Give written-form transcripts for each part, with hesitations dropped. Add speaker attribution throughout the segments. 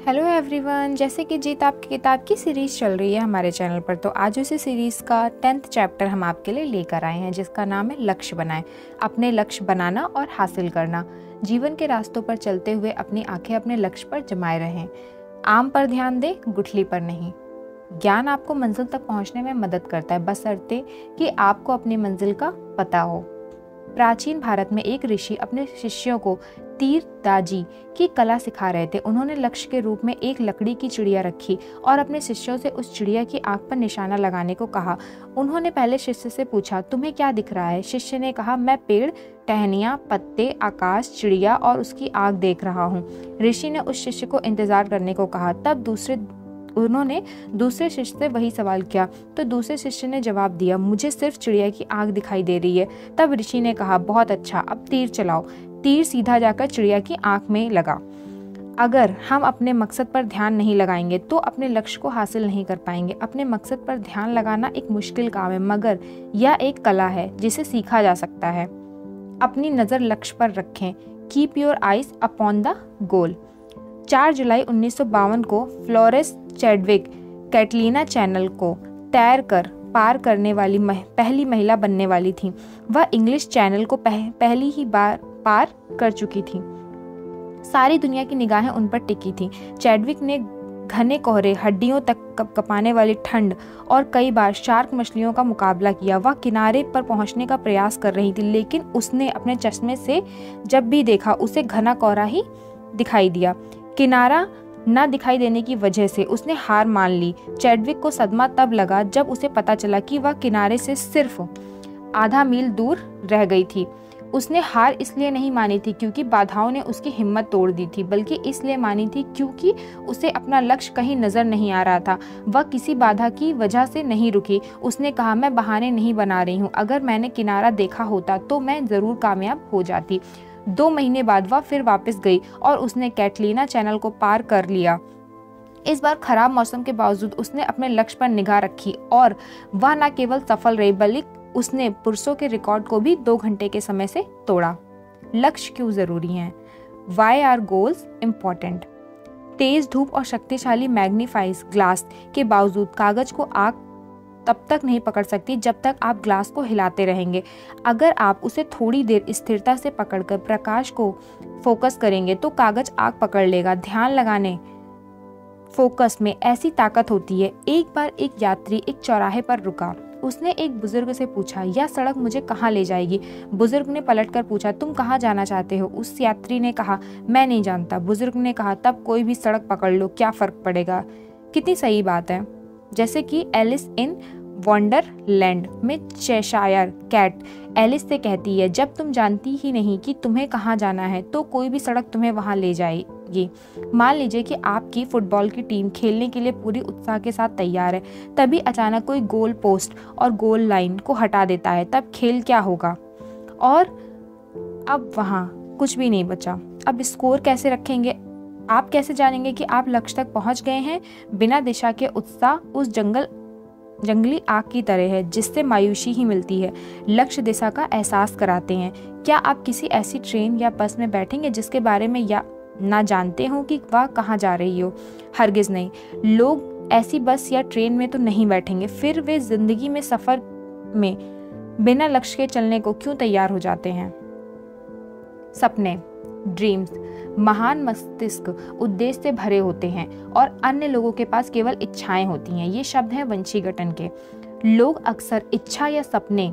Speaker 1: Hello everyone, जैसे कि जीत आपकी किताब की सीरीज़ चल रही है हमारे चैनल पर, तो आज उसी सीरीज़ का 10th चैप्टर हम आपके लिए लेकर आए हैं, जिसका नाम है लक्ष्य बनाएं। अपने लक्ष्य बनाना और हासिल करना। जीवन के रास्तों पर चलते हुए अपनी आंखें अपने लक्ष्य पर जमाए रहें। आम पर ध्यान दें, गुठली पर नहीं। ज्ञान आपको मंजिल तक पहुंचने में मदद करता है, बशर्ते कि आपको अपनी मंजिल का पता हो। प्राचीन भारत में एक ऋषि अपने शिष्यों को तीरंदाजी की कला सिखा रहे थे। उन्होंने लक्ष्य के रूप में एक लकड़ी की चिड़िया रखी और अपने शिष्यों से उस चिड़िया की आंख पर निशाना लगाने को कहा। उन्होंने पहले शिष्य से पूछा, तुम्हें क्या दिख रहा है? शिष्य ने कहा, मैं पेड़, टहनियाँ, पत्ते, आकाश, चिड़िया और उसकी आंख देख रहा हूँ। ऋषि ने उस शिष्य को इंतजार करने को कहा। तब उन्होंने दूसरे शिष्य से वही सवाल किया, तो दूसरे शिष्य ने जवाब दिया, मुझे सिर्फ चिड़िया की आंख दिखाई दे रही है। तब ऋषि ने कहा, बहुत अच्छा, अब तीर चलाओ। तीर सीधा जाकर चिड़िया की आंख में लगा। अगर हम अपने मकसद पर ध्यान नहीं लगाएंगे तो अपने लक्ष्य को हासिल नहीं कर पाएंगे। अपने मकसद पर ध्यान लगाना एक मुश्किल काम है, मगर यह एक कला है जिसे सीखा जा सकता है। अपनी नज़र लक्ष्य पर रखें। Keep your eyes upon the goal. 4 जुलाई 1952 को फ्लोरेंस चैडविक कैटलीना चैनल को तैर कर पार करने वाली पहली महिला बनने वाली थी। वह इंग्लिश चैनल को पहली ही बार पार कर चुकी थी। सारी दुनिया की निगाहें उन पर टिकी थी। चैडविक ने घने कोहरे, हड्डियों तक कपाने वाली ठंड और कई बार शार्क मछलियों का मुकाबला किया। वह किनारे पर पहुंचने का प्रयास कर रही थी, लेकिन उसने अपने चश्मे से जब भी देखा उसे घना कोहरा ही दिखाई दिया। किनारा न दिखाई देने की वजह से उसने हार मान ली। चैडविक को सदमा तब लगा जब उसे पता चला कि वह किनारे से सिर्फ आधा मील दूर रह गई थी। उसने हार इसलिए नहीं मानी थी क्योंकि बाधाओं ने उसकी हिम्मत तोड़ दी थी, बल्कि इसलिए मानी थी क्योंकि उसे अपना लक्ष्य कहीं नजर नहीं आ रहा था। वह किसी बाधा की वजह से नहीं रुकी। उसने कहा, मैं बहाने नहीं बना रही हूँ। अगर मैंने किनारा देखा होता तो मैं जरूर कामयाब हो जाती। 2 महीने बाद वह फिर वापस गई और उसने कैटलीना चैनल को पार कर लिया। इस बार खराब मौसम के बावजूद उसने अपने लक्ष्य पर निगाह रखी और वह न केवल सफल रही, बल्कि उसने पुरुषों के रिकॉर्ड को भी 2 घंटे के समय से तोड़ा। लक्ष्य क्यों जरूरी हैं? Why are goals important? तेज धूप और शक्तिशाली मैग्नीफाइज ग्लास के बावजूद कागज को आग तब तक नहीं पकड़ सकती जब तक आप ग्लास को हिलाते रहेंगे। अगर आप उसे थोड़ी देर स्थिरता से पकड़कर प्रकाश को फोकस करेंगे तो कागज आग पकड़ लेगा। ध्यान लगाने, फोकस में ऐसी ताकत होती है। एक बार एक यात्री एक चौराहे पर रुका। उसने एक बुजुर्ग से पूछा, यह सड़क मुझे कहाँ ले जाएगी? बुजुर्ग ने पलटकर पूछा, तुम कहाँ जाना चाहते हो? उस यात्री ने कहा, मैं नहीं जानता। बुजुर्ग ने कहा, तब कोई भी सड़क पकड़ लो, क्या फर्क पड़ेगा? कितनी सही बात है। जैसे कि एलिस इन वंडरलैंड में चेशायर कैट एलिस से कहती है, जब तुम जानती ही नहीं कि तुम्हें कहाँ जाना है तो कोई भी सड़क तुम्हें वहाँ ले जाएगी। मान लीजिए कि आपकी फुटबॉल की टीम खेलने के लिए पूरी उत्साह के साथ तैयार है, तभी अचानक कोई गोल पोस्ट और गोल लाइन को हटा देता है, तब खेल क्या होगा? और अब वहाँ कुछ भी नहीं बचा। अब स्कोर कैसे रखेंगे? आप कैसे जानेंगे कि आप लक्ष्य तक पहुँच गए हैं? बिना दिशा के उत्साह उस जंगली आग की तरह है जिससे मायूसी ही मिलती है। लक्ष्य दिशा का एहसास कराते हैं। क्या आप किसी ऐसी ट्रेन या बस में बैठेंगे जिसके बारे में या ना जानते हो कि वह कहाँ जा रही हो? हरगिज नहीं। लोग ऐसी बस या ट्रेन में तो नहीं बैठेंगे, फिर वे जिंदगी में सफर में बिना लक्ष्य के चलने को क्यों तैयार हो जाते हैं? सपने, ड्रीम्स, महान मस्तिष्क उद्देश्य से भरे होते हैं और अन्य लोगों के पास केवल इच्छाएं होती हैं। ये शब्द हैं वंशीगटन के। लोग अक्सर इच्छा या सपने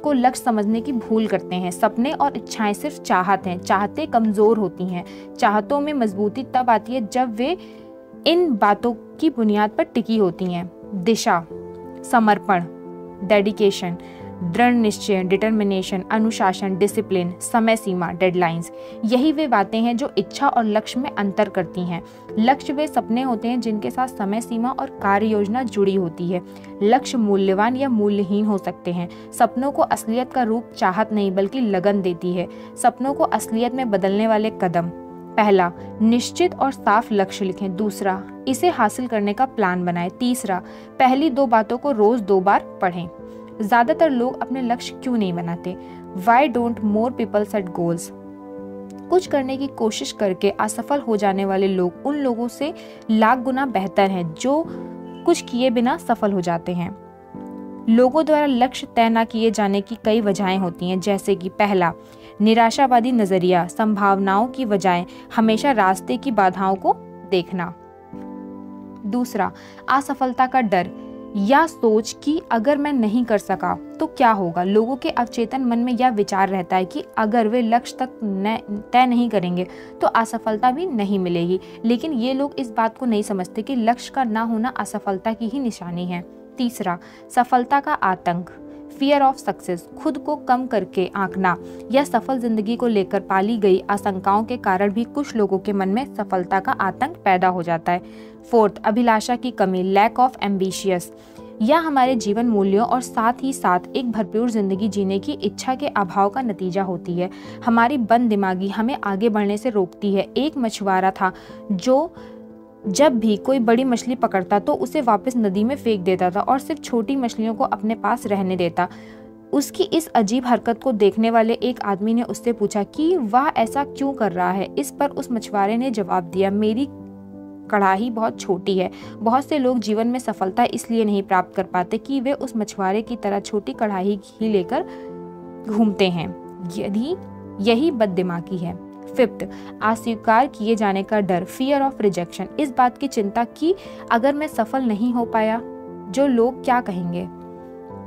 Speaker 1: को लक्ष्य समझने की भूल करते हैं। सपने और इच्छाएं सिर्फ चाहत हैं। चाहतें कमजोर होती हैं। चाहतों में मजबूती तब आती है जब वे इन बातों की बुनियाद पर टिकी होती हैं। दिशा, समर्पण, डेडिकेशन, दृढ़ निश्चय, डिटर्मिनेशन, अनुशासन, डिसिप्लिन, समय सीमा, डेडलाइंस, यही वे बातें हैं जो इच्छा और लक्ष्य में अंतर करती हैं। लक्ष्य वे सपने होते हैं जिनके साथ समय सीमा और कार्य योजना जुड़ी होती है। लक्ष्य मूल्यवान या मूल्यहीन हो सकते हैं। सपनों को असलियत का रूप चाहत नहीं बल्कि लगन देती है। सपनों को असलियत में बदलने वाले कदम: पहला, निश्चित और साफ लक्ष्य लिखें। दूसरा, इसे हासिल करने का प्लान बनाएं। तीसरा, पहली 2 बातों को रोज 2 बार पढ़ें। ज्यादातर लोग अपने लक्ष्य क्यों नहीं बनाते? Why don't more people set goals? कुछ करने की कोशिश करके असफल हो जाने वाले लोग उन लोगों से लाख गुना बेहतर हैं जो कुछ किए बिना सफल हो जाते हैं। लोगों द्वारा लक्ष्य तय न किए जाने की कई वजहें होती हैं, जैसे कि पहला, निराशावादी नजरिया, संभावनाओं की बजाय हमेशा रास्ते की बाधाओं को देखना। दूसरा, असफलता का डर या सोच कि अगर मैं नहीं कर सका तो क्या होगा। लोगों के अवचेतन मन में यह विचार रहता है कि अगर वे लक्ष्य तक तय नहीं करेंगे तो असफलता भी नहीं मिलेगी, लेकिन ये लोग इस बात को नहीं समझते कि लक्ष्य का ना होना असफलता की ही निशानी है। तीसरा, सफलता का आतंक, फियर ऑफ सक्सेस, खुद को कम करके आंकना या सफल जिंदगी को लेकर पाली गई आशंकाओं के कारण भी कुछ लोगों के मन में सफलता का आतंक पैदा हो जाता है। फोर्थ, अभिलाषा की कमी, लैक ऑफ एम्बिशियस, यह हमारे जीवन मूल्यों और साथ ही साथ एक भरपूर जिंदगी जीने की इच्छा के अभाव का नतीजा होती है। हमारी बंद दिमागी हमें आगे बढ़ने से रोकती है। एक मछुआरा था जो जब भी कोई बड़ी मछली पकड़ता तो उसे वापस नदी में फेंक देता था और सिर्फ छोटी मछलियों को अपने पास रहने देता। उसकी इस अजीब हरकत को देखने वाले एक आदमी ने उससे पूछा कि वह ऐसा क्यों कर रहा है। इस पर उस मछुआरे ने जवाब दिया, मेरी कड़ाही बहुत छोटी है। बहुत से लोग जीवन में सफलता इसलिए नहीं प्राप्त कर पाते कि वे उस मछुआरे की तरह छोटी कड़ाही ही लेकर घूमते हैं। यही बददिमागी है। फिफ्थ, अस्वीकार किए जाने का डर, फियर ऑफ रिजेक्शन, इस बात की चिंता कि अगर मैं सफल नहीं हो पाया जो लोग क्या कहेंगे।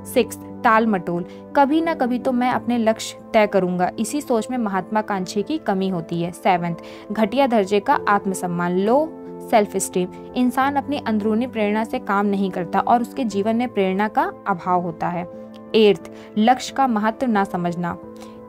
Speaker 1: सिक्स्थ, टाल मटोल, कभी ना कभी तो मैं अपने लक्ष्य तय करूंगा, इसी सोच में महत्वाकांक्षी की कमी होती है। सेवेंथ, घटिया दर्जे का आत्मसम्मान, लो सेल्फ स्टीम, इंसान अपनी अंदरूनी प्रेरणा से काम नहीं करता और उसके जीवन में प्रेरणा का अभाव होता है। एट्थ, लक्ष्य का महत्व ना समझना,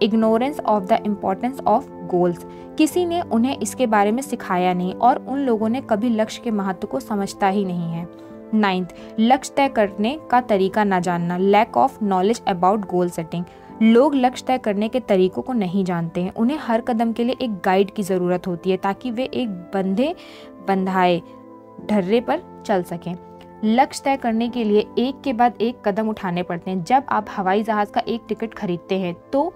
Speaker 1: ignorance of the importance of goals, किसी ने उन्हें इसके बारे में सिखाया नहीं और उन लोगों ने कभी लक्ष्य के महत्व को समझता ही नहीं है। नाइन्थ, लक्ष्य तय करने का तरीका ना जानना, lack of knowledge about goal setting, लोग लक्ष्य तय करने के तरीकों को नहीं जानते हैं। उन्हें हर कदम के लिए एक गाइड की ज़रूरत होती है ताकि वे एक बंधाए ढर्रे पर चल सकें। लक्ष्य तय करने के लिए एक के बाद एक कदम उठाने पड़ते हैं। जब आप हवाई जहाज का एक टिकट खरीदते हैं तो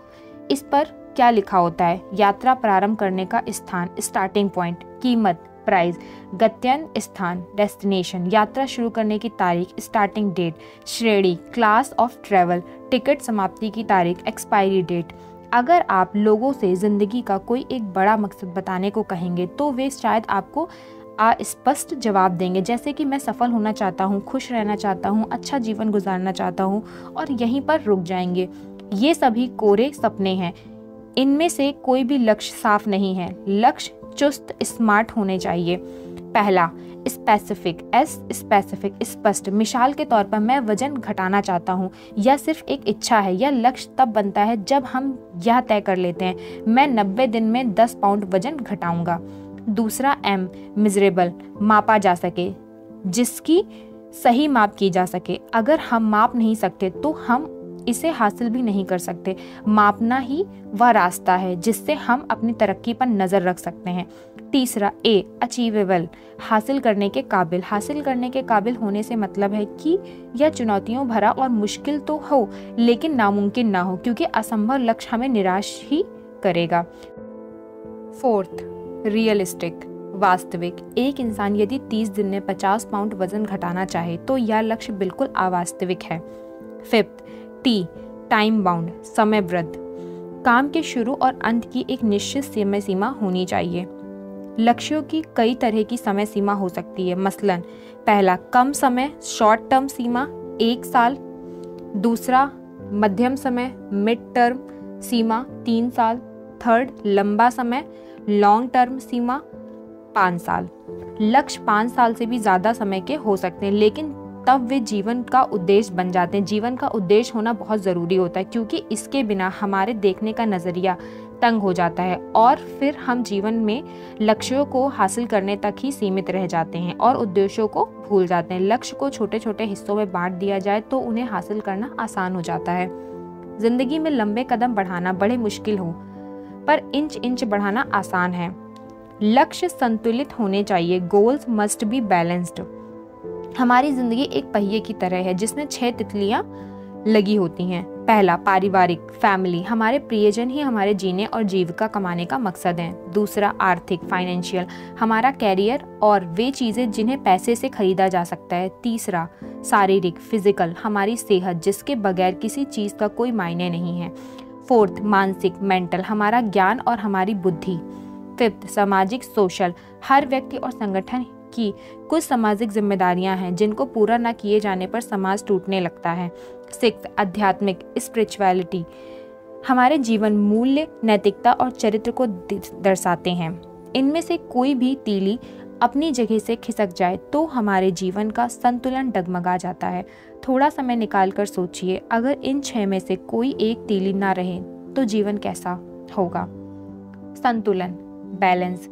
Speaker 1: इस पर क्या लिखा होता है? यात्रा प्रारंभ करने का स्थान, स्टार्टिंग पॉइंट, कीमत, प्राइस, गंतव्य स्थान, डेस्टिनेशन, यात्रा शुरू करने की तारीख, स्टार्टिंग डेट, श्रेणी, क्लास ऑफ ट्रैवल, टिकट समाप्ति की तारीख, एक्सपायरी डेट। अगर आप लोगों से जिंदगी का कोई एक बड़ा मकसद बताने को कहेंगे तो वे शायद आपको अस्पष्ट जवाब देंगे, जैसे कि मैं सफल होना चाहता हूँ, खुश रहना चाहता हूँ, अच्छा जीवन गुजारना चाहता हूँ, और यहीं पर रुक जाएंगे। ये सभी कोरे सपने हैं, इनमें से कोई भी लक्ष्य साफ नहीं है। लक्ष्य चुस्त स्मार्ट होने चाहिए। पहला, स्पेसिफिक, स्पेसिफिक, स्पष्ट, मिसाल के तौर पर मैं वजन घटाना चाहता हूँ, यह सिर्फ एक इच्छा है। यह लक्ष्य तब बनता है जब हम यह तय कर लेते हैं, मैं 90 दिन में 10 पाउंड वजन घटाऊंगा। दूसरा, एम, मिजरेबल, मापा जा सके, जिसकी सही माप की जा सके। अगर हम माप नहीं सकते तो हम इसे हासिल भी नहीं कर सकते। मापना ही वह रास्ता है जिससे हम अपनी तरक्की पर नजर रख सकते हैं। तीसरा, ए, अचीवेबल, हासिल करने के काबिल। हासिल करने के काबिल होने से मतलब है कि यह चुनौतियों भरा और मुश्किल तो हो लेकिन नामुमकिन ना हो, क्योंकि असंभव लक्ष्य हमें निराश ही करेगा। फोर्थ, रियलिस्टिक, वास्तविक, एक इंसान यदि 30 दिन में 50 पाउंड वजन घटाना चाहे तो यह लक्ष्य बिल्कुल अवास्तविक है। फिफ्थ, टी, टाइम बाउंड, समयबद्ध, काम के शुरू और अंत की एक निश्चित समय सीमा होनी चाहिए। लक्ष्यों की कई तरह की समय सीमा हो सकती है। मसलन, पहला, कम समय, शॉर्ट टर्म सीमा 1 साल। दूसरा, मध्यम समय, मिड टर्म सीमा 3 साल। थर्ड, लंबा समय, लॉन्ग टर्म सीमा 5 साल। लक्ष्य 5 साल से भी ज़्यादा समय के हो सकते हैं, लेकिन तब वे जीवन का उद्देश्य बन जाते हैं। जीवन का उद्देश्य होना बहुत ज़रूरी होता है, क्योंकि इसके बिना हमारे देखने का नज़रिया तंग हो जाता है और फिर हम जीवन में लक्ष्यों को हासिल करने तक ही सीमित रह जाते हैं और उद्देश्यों को भूल जाते हैं। लक्ष्य को छोटे छोटे हिस्सों में बांट दिया जाए तो उन्हें हासिल करना आसान हो जाता है। जिंदगी में लंबे कदम बढ़ाना बड़े मुश्किल हो, पर इंच इंच बढ़ाना आसान है। लक्ष्य संतुलित होने चाहिए। Goals must be balanced. हमारी जिंदगी एक पहिए की तरह है जिसमें 6 तितलियां लगी होती हैं। पहला, पारिवारिक, फैमिली, हमारे प्रियजन ही हमारे जीने और जीविका कमाने का मकसद हैं। दूसरा, आर्थिक, फाइनेंशियल, हमारा कैरियर और वे चीज़ें जिन्हें पैसे से खरीदा जा सकता है। तीसरा, शारीरिक, फिजिकल, हमारी सेहत जिसके बगैर किसी चीज़ का कोई मायने नहीं है। फोर्थ, मानसिक, मेंटल, हमारा ज्ञान और हमारी बुद्धि। फिफ्थ, सामाजिक, सोशल, हर व्यक्ति और संगठन की कुछ सामाजिक जिम्मेदारियां हैं जिनको पूरा न किए जाने पर समाज टूटने लगता है। सिक्स्थ, आध्यात्मिक, स्पिरिचुअलिटी, हमारे जीवन मूल्य, नैतिकता और चरित्र को दर्शाते हैं। इनमें से कोई भी तीली अपनी जगह से खिसक जाए तो हमारे जीवन का संतुलन डगमगा जाता है। थोड़ा समय निकालकर सोचिए, अगर इन 6 में से कोई एक तीली ना रहे तो जीवन कैसा होगा। संतुलन, बैलेंस।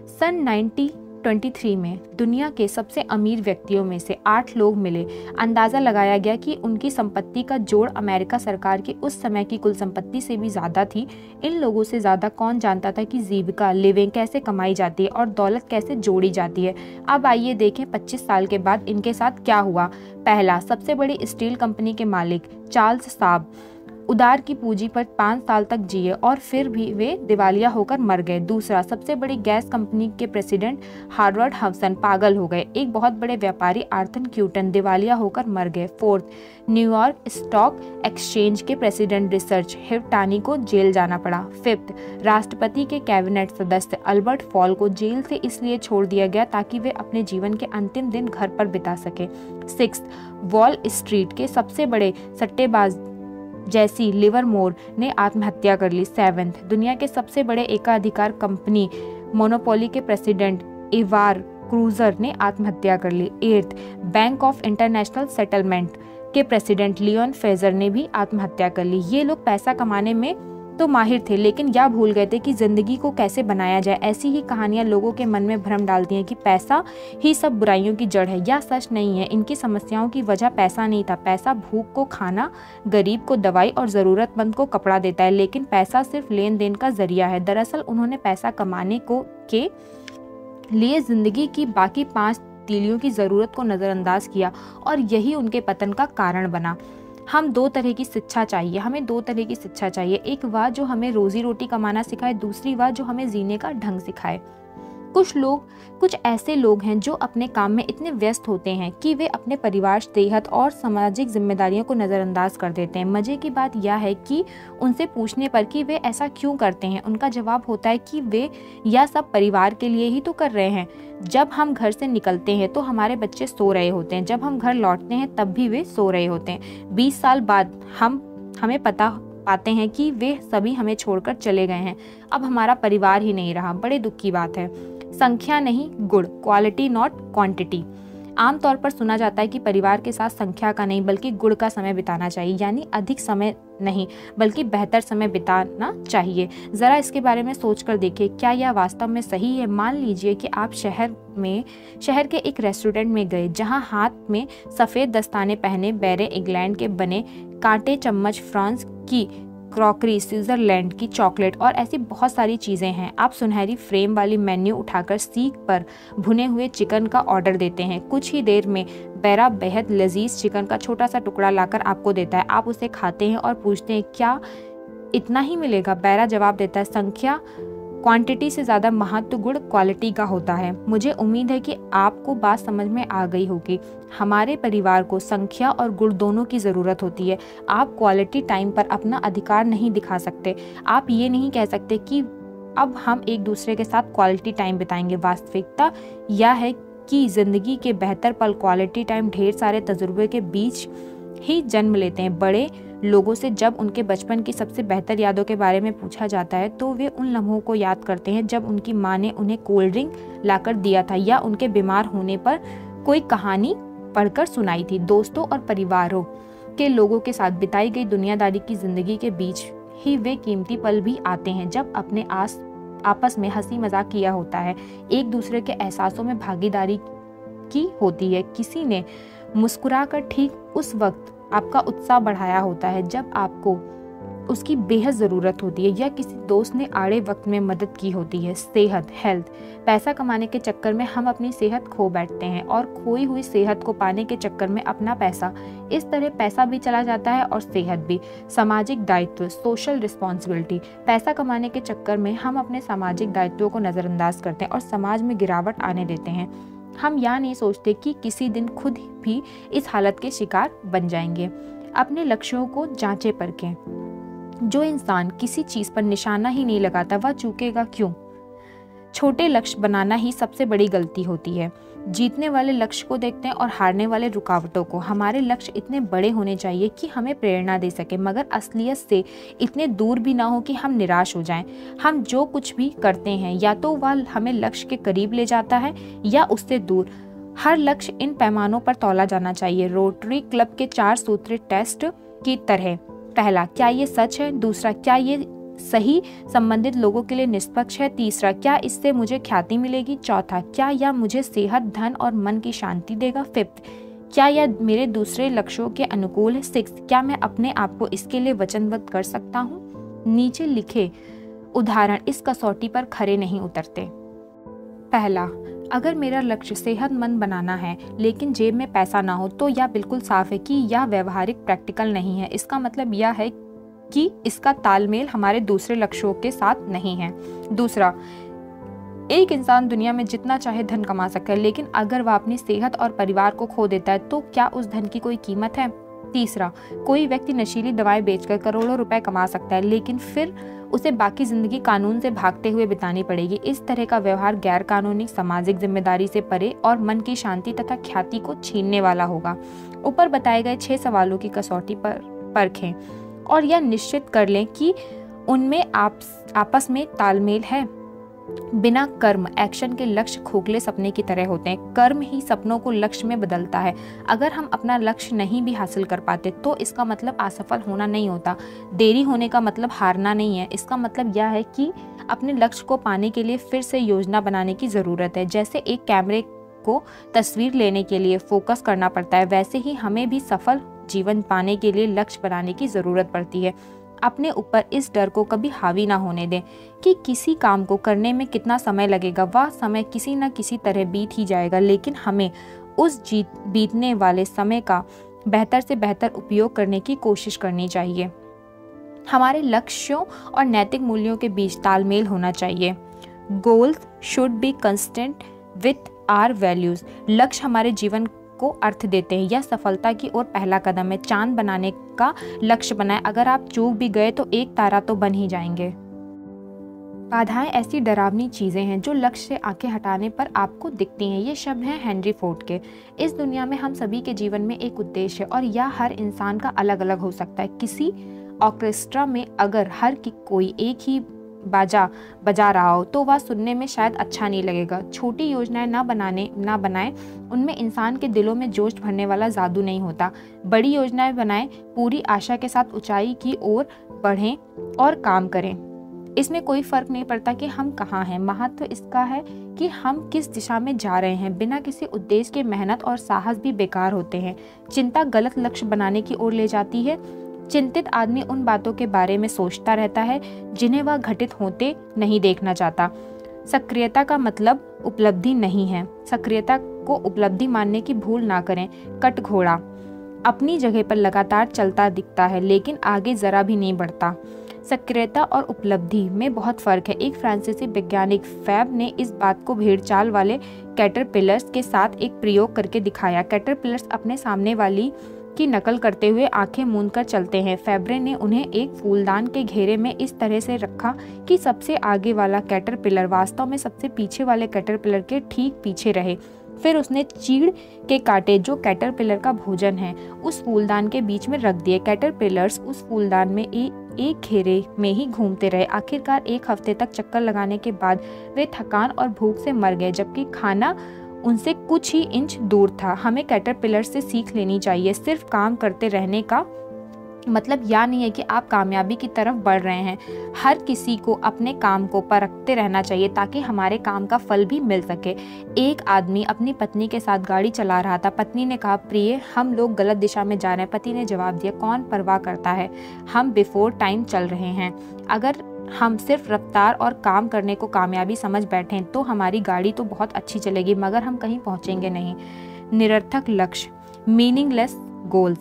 Speaker 1: सन 1923 में दुनिया के सबसे अमीर व्यक्तियों में से 8 लोग मिले। अंदाज़ा लगाया गया कि उनकी संपत्ति का जोड़ अमेरिका सरकार की उस समय की कुल संपत्ति से भी ज़्यादा थी। इन लोगों से ज़्यादा कौन जानता था कि जीविका, लिविंग कैसे कमाई जाती है और दौलत कैसे जोड़ी जाती है। अब आइए देखें 25 साल के बाद इनके साथ क्या हुआ। पहला, सबसे बड़ी स्टील कंपनी के मालिक चार्ल्स साब उधार की पूंजी पर 5 साल तक जिए और फिर भी वे दिवालिया होकर मर गए। दूसरा, सबसे बड़ी गैस कंपनी के प्रेसिडेंट हार्वर्ड हवसन पागल हो गए। एक बहुत बड़े व्यापारी आर्थर क्यूटन दिवालिया होकर मर गए। फोर्थ, न्यूयॉर्क स्टॉक एक्सचेंज के प्रेसिडेंट रिचर्ड हिवटानी को जेल जाना पड़ा। फिफ्थ, राष्ट्रपति के कैबिनेट सदस्य अल्बर्ट फॉल को जेल से इसलिए छोड़ दिया गया ताकि वे अपने जीवन के अंतिम दिन घर पर बिता सके। सिक्स्थ, वॉल स्ट्रीट के सबसे बड़े सट्टेबाज जैसी लिवरमोर ने आत्महत्या कर ली। सेवेंथ, दुनिया के सबसे बड़े एकाधिकार कंपनी मोनोपोली के प्रेसिडेंट इवार क्रूजर ने आत्महत्या कर ली। Eighth, bank of international settlement के प्रेसिडेंट लियोन फेजर ने भी आत्महत्या कर ली। ये लोग पैसा कमाने में तो माहिर थे, लेकिन यह भूल गए थे कि जिंदगी को कैसे बनाया जाए। ऐसी ही कहानियां लोगों के मन में भ्रम डालती हैं कि पैसा ही सब बुराइयों की जड़ है। यह सच नहीं है। इनकी समस्याओं की वजह पैसा नहीं था। पैसा भूख को खाना, गरीब को दवाई और ज़रूरतमंद को कपड़ा देता है, लेकिन पैसा सिर्फ लेन देन का जरिया है। दरअसल उन्होंने पैसा कमाने के लिए जिंदगी की बाकी 5 तीलियों की ज़रूरत को नज़रअंदाज किया और यही उनके पतन का कारण बना। हमें 2 तरह की शिक्षा चाहिए। एक वह जो हमें रोजी रोटी कमाना सिखाए, दूसरी वह जो हमें जीने का ढंग सिखाए। कुछ ऐसे लोग हैं जो अपने काम में इतने व्यस्त होते हैं कि वे अपने परिवार, सेहत और सामाजिक जिम्मेदारियों को नज़रअंदाज कर देते हैं। मज़े की बात यह है कि उनसे पूछने पर कि वे ऐसा क्यों करते हैं, उनका जवाब होता है कि वे यह सब परिवार के लिए ही तो कर रहे हैं। जब हम घर से निकलते हैं तो हमारे बच्चे सो रहे होते हैं, जब हम घर लौटते हैं तब भी वे सो रहे होते हैं। 20 साल बाद हमें पाते हैं कि वे सभी हमें छोड़कर चले गए हैं। अब हमारा परिवार ही नहीं रहा। बड़े दुख की बात है। संख्या नहीं गुण, क्वालिटी नॉट क्वांटिटी। आमतौर पर सुना जाता है कि परिवार के साथ संख्या का नहीं बल्कि गुण का समय बिताना चाहिए, यानी अधिक समय नहीं बल्कि बेहतर समय बिताना चाहिए। ज़रा इसके बारे में सोचकर देखिए, क्या यह वास्तव में सही है? मान लीजिए कि आप शहर के एक रेस्टोरेंट में गए जहां हाथ में सफ़ेद दस्ताने पहने बैरे इंग्लैंड के बने कांटे चम्मच, फ्रांस की क्रॉकरी, स्विट्जरलैंड की चॉकलेट और ऐसी बहुत सारी चीज़ें हैं। आप सुनहरी फ्रेम वाली मेन्यू उठाकर सीख पर भुने हुए चिकन का ऑर्डर देते हैं। कुछ ही देर में बैरा बेहद लजीज चिकन का छोटा सा टुकड़ा लाकर आपको देता है। आप उसे खाते हैं और पूछते हैं, क्या इतना ही मिलेगा? बैरा जवाब देता है, संख्या क्वांटिटी से ज़्यादा महत्व गुण क्वालिटी का होता है। मुझे उम्मीद है कि आपको बात समझ में आ गई होगी। हमारे परिवार को संख्या और गुण दोनों की ज़रूरत होती है। आप क्वालिटी टाइम पर अपना अधिकार नहीं दिखा सकते। आप ये नहीं कह सकते कि अब हम एक दूसरे के साथ क्वालिटी टाइम बिताएंगे। वास्तविकता यह है कि ज़िंदगी के बेहतर पल क्वालिटी टाइम ढेर सारे तजुर्बे के बीच ही जन्म लेते हैं। बड़े लोगों से जब उनके बचपन की सबसे बेहतर यादों के बारे में पूछा जाता है तो वे उन लम्हों को याद करते हैं जब उनकी माँ ने उन्हें कोल्ड ड्रिंक लाकर दिया था या उनके बीमार होने पर कोई कहानी पढ़कर सुनाई थी। दोस्तों और परिवारों के लोगों के साथ बिताई गई दुनियादारी की जिंदगी के बीच ही वे कीमती पल भी आते हैं जब अपने आपस में हंसी मजाक किया होता है, एक दूसरे के एहसासों में भागीदारी की होती है। किसी ने मुस्कुराकर ठीक उस वक्त आपका उत्साह बढ़ाया होता है जब आपको उसकी बेहद ज़रूरत होती है या किसी दोस्त ने आड़े वक्त में मदद की होती है। सेहत, हेल्थ। पैसा कमाने के चक्कर में हम अपनी सेहत खो बैठते हैं और खोई हुई सेहत को पाने के चक्कर में अपना पैसा, इस तरह पैसा भी चला जाता है और सेहत भी। सामाजिक दायित्व, सोशल रिस्पॉन्सिबिलिटी। पैसा कमाने के चक्कर में हम अपने सामाजिक दायित्वों को नज़रअंदाज करते हैं और समाज में गिरावट आने देते हैं। हम यह नहीं सोचते कि किसी दिन खुद भी इस हालत के शिकार बन जाएंगे। अपने लक्ष्यों को जांचें परखें। जो इंसान किसी चीज़ पर निशाना ही नहीं लगाता वह चूकेगा क्यों? छोटे लक्ष्य बनाना ही सबसे बड़ी गलती होती है। जीतने वाले लक्ष्य को देखते हैं और हारने वाले रुकावटों को। हमारे लक्ष्य इतने बड़े होने चाहिए कि हमें प्रेरणा दे सके, मगर असलियत से इतने दूर भी ना हो कि हम निराश हो जाएं। हम जो कुछ भी करते हैं या तो वह हमें लक्ष्य के करीब ले जाता है या उससे दूर। हर लक्ष्य इन पैमानों पर तौला जाना चाहिए। रोटरी क्लब के 4 सूत्री टेस्ट की तरह। पहला, क्या ये सच है? दूसरा, क्या ये सही संबंधित लोगों के लिए निष्पक्ष है? तीसरा, क्या इससे मुझे ख्याति मिलेगी? चौथा, क्या यह मुझे सेहत, धन और मन की शांति देगा? फिफ्थ, क्या यह मेरे दूसरे लक्ष्यों के अनुकूल है? सिक्स, क्या मैं अपने आप को इसके लिए वचनबद्ध कर सकता हूँ? नीचे लिखे उदाहरण इस कसौटी पर खरे नहीं उतरते। पहला, अगर मेरा लक्ष्य सेहतमंद बनाना है लेकिन जेब में पैसा ना हो तो यह बिल्कुल साफ है कि यह व्यवहारिक प्रैक्टिकल नहीं है। इसका मतलब यह है कि इसका तालमेल हमारे दूसरे लक्ष्यों के साथ नहीं है। दूसरा, एक इंसान दुनिया में जितना चाहे धन कमा सकता है, लेकिन अगर वह अपनी सेहत और परिवार को खो देता है तो क्या उस धन की कोई कीमत है? तीसरा, कोई व्यक्ति नशीली दवाएं बेचकर करोड़ों रुपए कमा सकता है, लेकिन फिर उसे बाकी जिंदगी कानून से भागते हुए बितानी पड़ेगी। इस तरह का व्यवहार गैर कानूनी, सामाजिक जिम्मेदारी से परे और मन की शांति तथा ख्याति को छीनने वाला होगा। ऊपर बताए गए 6 सवालों की कसौटी पर परखें और यह निश्चित कर लें कि उनमें आपस में तालमेल है। बिना कर्म, एक्शन के लक्ष्य खोखले सपने की तरह होते हैं। कर्म ही सपनों को लक्ष्य में बदलता है। अगर हम अपना लक्ष्य नहीं भी हासिल कर पाते तो इसका मतलब असफल होना नहीं होता। देरी होने का मतलब हारना नहीं है। इसका मतलब यह है कि अपने लक्ष्य को पाने के लिए फिर से योजना बनाने की ज़रूरत है। जैसे एक कैमरे को तस्वीर लेने के लिए फोकस करना पड़ता है, वैसे ही हमें भी सफल जीवन पाने के लिए लक्ष्य बनाने की ज़रूरत पड़ती है। अपने ऊपर इस डर को कभी हावी ना होने दें कि किसी काम को करने में कितना समय लगेगा। वह समय किसी न किसी तरह बीत ही जाएगा, लेकिन हमें उस बीतने वाले समय का बेहतर से बेहतर उपयोग करने की कोशिश करनी चाहिए। हमारे लक्ष्यों और नैतिक मूल्यों के बीच तालमेल होना चाहिए। Goals should be consistent with our values. लक्ष्य हमारे जीवन को अर्थ देते हैं। यह सफलता की ओर पहला कदम है। चांद बनाने का लक्ष्य बनाएं। अगर आप चूक भी गए तो एक तारा तो बन ही जाएंगे। बाधाएं ऐसी डरावनी चीजें हैं जो लक्ष्य से आंखें हटाने पर आपको दिखती हैं। ये शब्द हैं हेनरी फोर्ड के। इस दुनिया में हम सभी के जीवन में एक उद्देश्य है और यह हर इंसान का अलग अलग हो सकता है। किसी ऑर्केस्ट्रा में अगर हर कोई एक ही बाजा बजा रहा हो तो वह सुनने में शायद अच्छा नहीं लगेगा। छोटी योजनाएं ना बनाएं, उनमें इंसान के दिलों में जोश भरने वाला जादू नहीं होता। बड़ी योजनाएं बनाएं, पूरी आशा के साथ ऊंचाई की ओर बढ़ें और काम करें। इसमें कोई फर्क नहीं पड़ता कि हम कहाँ हैं, महत्व इसका है कि हम किस दिशा में जा रहे हैं। बिना किसी उद्देश्य के मेहनत और साहस भी बेकार होते हैं। चिंता गलत लक्ष्य बनाने की ओर ले जाती है। चिंतित आदमी उन बातों के बारे में सोचता रहता है जिन्हें वह घटित होते नहीं देखना चाहता। सक्रियता का मतलब उपलब्धि नहीं है। सक्रियता को उपलब्धि मानने की भूल ना करें। कटघोड़ा अपनी जगह पर लगातार चलता दिखता है लेकिन आगे जरा भी नहीं बढ़ता। सक्रियता और उपलब्धि में बहुत फर्क है। एक फ्रांसीसी वैज्ञानिक फैब ने इस बात को भेड़चाल वाले कैटरपिलर्स के साथ एक प्रयोग करके दिखाया। कैटरपिलर्स अपने सामने वाली की नकल करते हुए आंखें मूंद कर चलते हैं। फैब्रे ने उन्हें एक फूलदान के घेरे में इस तरह से रखा कि सबसे आगे वाला कैटरपिलर वास्तव में सबसे पीछे वाले कैटरपिलर के ठीक पीछे रहे। फिर उसने चीड़ के कांटे जो कैटरपिलर का भोजन है उस फूलदान के बीच में रख दिए। कैटरपिलर्स उस फूलदान में एक घेरे में ही घूमते रहे। आखिरकार 1 हफ्ते तक चक्कर लगाने के बाद वे थकान और भूख से मर गए, जबकि खाना उनसे कुछ ही इंच दूर था। हमें कैटरपिलर से सीख लेनी चाहिए। सिर्फ काम करते रहने का मतलब यह नहीं है कि आप कामयाबी की तरफ बढ़ रहे हैं। हर किसी को अपने काम को परखते रहना चाहिए ताकि हमारे काम का फल भी मिल सके। एक आदमी अपनी पत्नी के साथ गाड़ी चला रहा था। पत्नी ने कहा, प्रिय हम लोग गलत दिशा में जा रहे हैं। पति ने जवाब दिया, कौन परवाह करता है, हम बिफोर टाइम चल रहे हैं। अगर हम सिर्फ रफ्तार और काम करने को कामयाबी समझ बैठें तो हमारी गाड़ी तो बहुत अच्छी चलेगी मगर हम कहीं पहुंचेंगे नहीं। निरर्थक लक्ष्य, मीनिंगलेस गोल्स।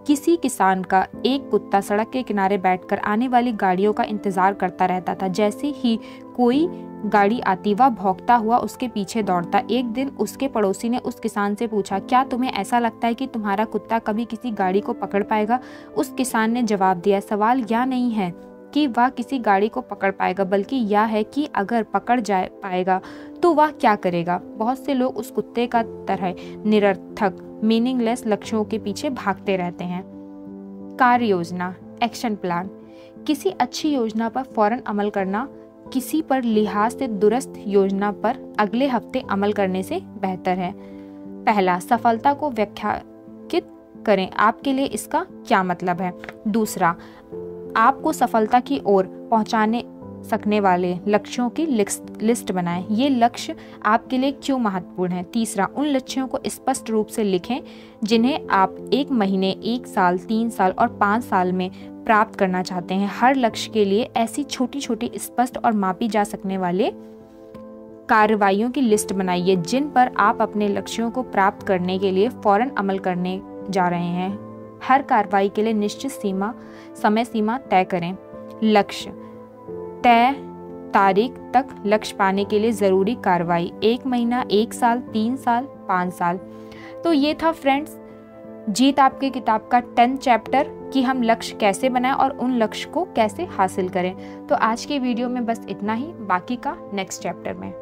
Speaker 1: किसी किसान का एक कुत्ता सड़क के किनारे बैठकर आने वाली गाड़ियों का इंतजार करता रहता था। जैसे ही कोई गाड़ी आती वह भौंकता हुआ उसके पीछे दौड़ता। एक दिन उसके पड़ोसी ने उस किसान से पूछा, क्या तुम्हें ऐसा लगता है कि तुम्हारा कुत्ता कभी किसी गाड़ी को पकड़ पाएगा? उस किसान ने जवाब दिया, सवाल यह नहीं है कि वह किसी गाड़ी को पकड़ पाएगा बल्कि यह है कि अगर पकड़ जाए पाएगा तो वह क्या करेगा। बहुत से लोग उस कुत्ते का तरह निरर्थक मीनिंगलेस लक्ष्यों के पीछे भागते रहते हैं। कार्य योजना, एक्शन प्लान। किसी अच्छी योजना पर फौरन अमल करना किसी पर लिहाज से दुरुस्त योजना पर अगले हफ्ते अमल करने से बेहतर है। पहला, सफलता को व्याख्यायित करें, आपके लिए इसका क्या मतलब है। दूसरा, आपको सफलता की ओर पहुंचाने सकने वाले लक्ष्यों की लिस्ट बनाएं। ये लक्ष्य आपके लिए क्यों महत्वपूर्ण है। तीसरा, उन लक्ष्यों को स्पष्ट रूप से लिखें जिन्हें आप 1 महीने, 1 साल, 3 साल और 5 साल में प्राप्त करना चाहते हैं। हर लक्ष्य के लिए ऐसी छोटी छोटी स्पष्ट और मापी जा सकने वाले कार्रवाइयों की लिस्ट बनाइए जिन पर आप अपने लक्ष्यों को प्राप्त करने के लिए फौरन अमल करने जा रहे हैं। हर कार्रवाई के लिए निश्चित समय सीमा तय करें। लक्ष्य, तय तारीख तक लक्ष्य पाने के लिए ज़रूरी कार्रवाई, 1 महीना, 1 साल, 3 साल, 5 साल। तो ये था फ्रेंड्स जीत आपकी किताब का 10th चैप्टर कि हम लक्ष्य कैसे बनाएं और उन लक्ष्य को कैसे हासिल करें। तो आज के वीडियो में बस इतना ही, बाकी का नेक्स्ट चैप्टर में।